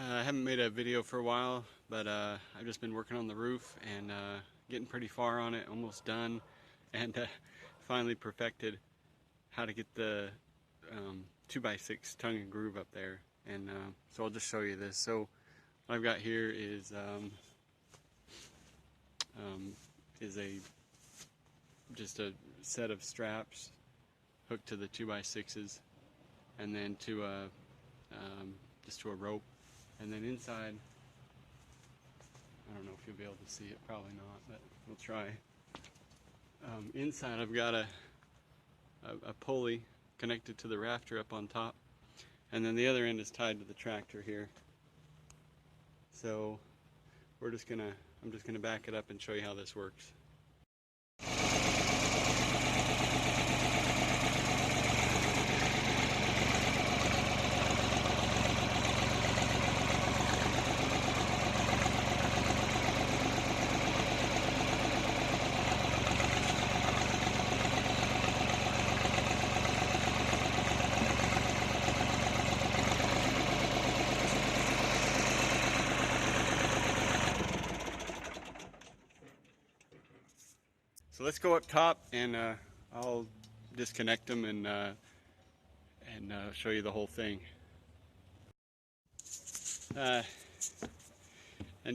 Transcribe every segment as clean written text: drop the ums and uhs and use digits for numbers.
I haven't made a video for a while, but I've just been working on the roof and getting pretty far on it, almost done, and finally perfected how to get the 2x6 tongue and groove up there. And so I'll just show you this. So what I've got here is just a set of straps hooked to the 2x6s, and then to just to a rope. And then inside, I don't know if you'll be able to see it, probably not, but we'll try. Inside I've got a pulley connected to the rafter up on top, and then the other end is tied to the tractor here. So I'm just gonna back it up and show you how this works. So let's go up top, and I'll disconnect them and show you the whole thing. And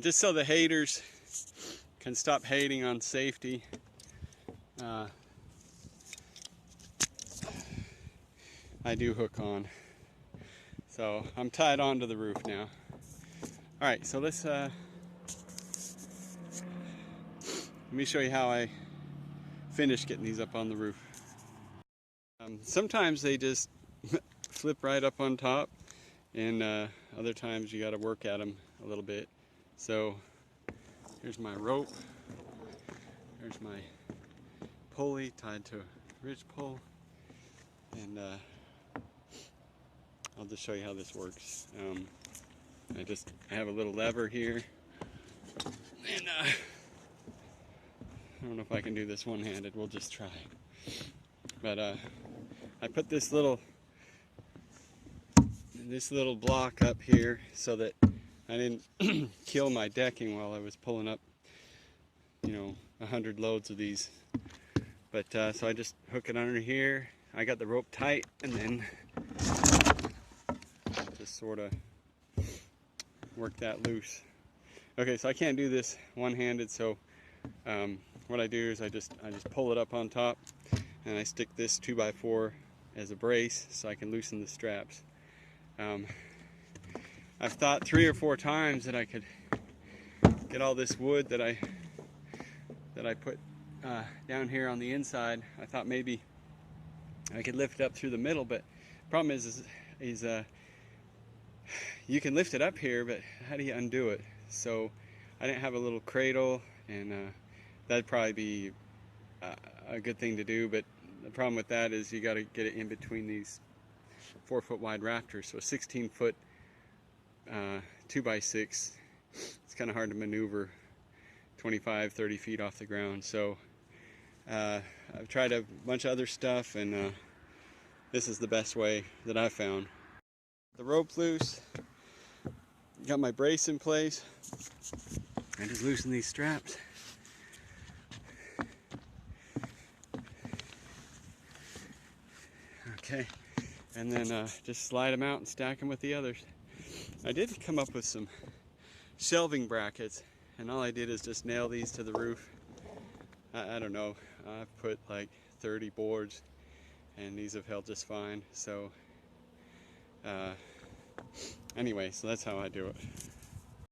just so the haters can stop hating on safety, I do hook on. So I'm tied onto the roof now. All right, so let's let me show you how I finish getting these up on the roof. Sometimes they just flip right up on top, and other times you got to work at them a little bit. So here's my rope, here's my pulley tied to a ridge pole, and I'll just show you how this works. I have a little lever here, and I don't know if I can do this one-handed. We'll just try. But I put this little block up here so that I didn't kill my decking while I was pulling up, 100 loads of these. But so I just hook it under here. I got the rope tight, and then just sort of work that loose. Okay, so I can't do this one-handed, so what I do is I just pull it up on top, and I stick this 2x4 as a brace so I can loosen the straps. I've thought 3 or 4 times that I could get all this wood that I put down here on the inside. I thought maybe I could lift it up through the middle, but the problem is you can lift it up here, but how do you undo it? So I didn't have a little cradle, and that'd probably be a good thing to do, but the problem with that is you got to get it in between these 4-foot wide rafters. So a 16-foot 2x6, it's kind of hard to maneuver 25-30 feet off the ground. So I've tried a bunch of other stuff, and this is the best way that I've found. The rope loose, got my brace in place. I just loosen these straps. Okay, and then just slide them out and stack them with the others. I did come up with some shelving brackets, and all I did is just nail these to the roof. I don't know, I've put like 30 boards, and these have held just fine. So anyway, so that's how I do it.